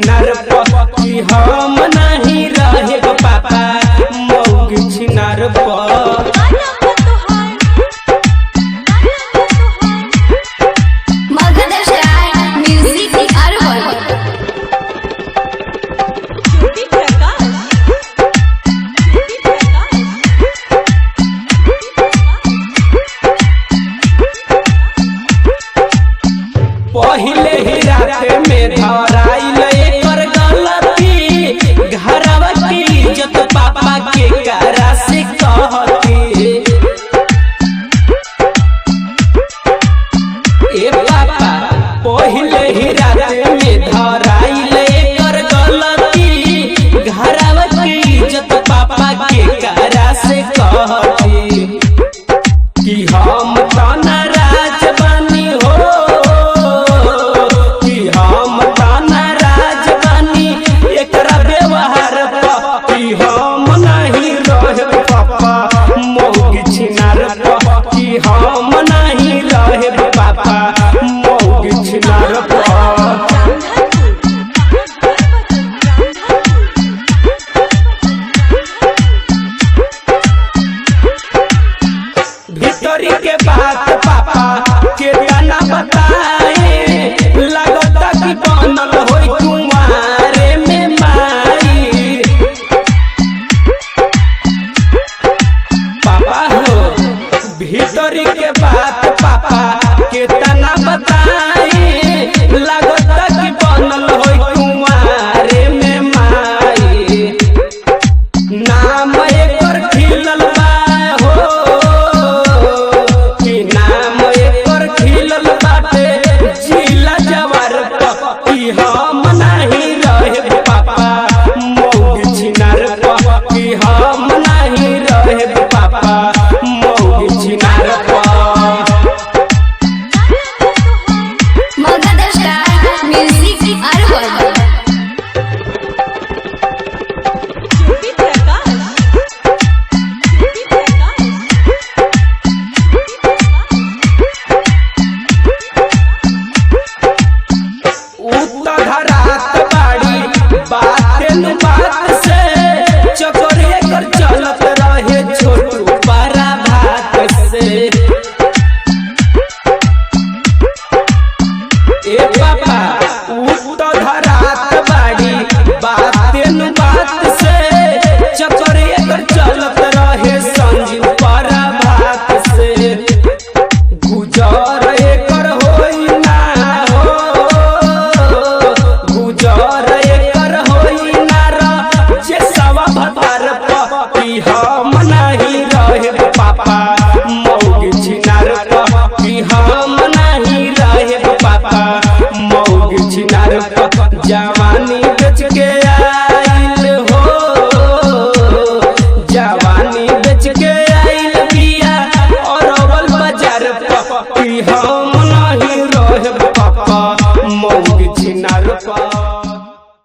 छिनार कि हम नहीं रहे पापा मौगी छिनार पहिले ही रात में धराइल एकर गलती घरवा की इज्जत पापा के करा से कहती ए पापा पहिले ही रात में धराइल एकर गलती घरवा की इज्जत पापा के करा से कहती कि हम तो नाराज बनी हो हम नहीं रहे पापा मौगी छिनार कि हम नहीं रहे पापा मौगी छिनार भीतरी के बात पापा के तना बताए लगता कि बनल होई कुंवारे में माई भीतरी के बात पापा के तना बताए लगता कि बनल होई कुंवारे में माई नाम एकर खिलल बा हो कि नाम एकर खिलल बाटे जिला जवार कि हम नहीं रहे पापा मौगी छिनार कि हम नहीं रहे पापा धरात बाड़ी बातें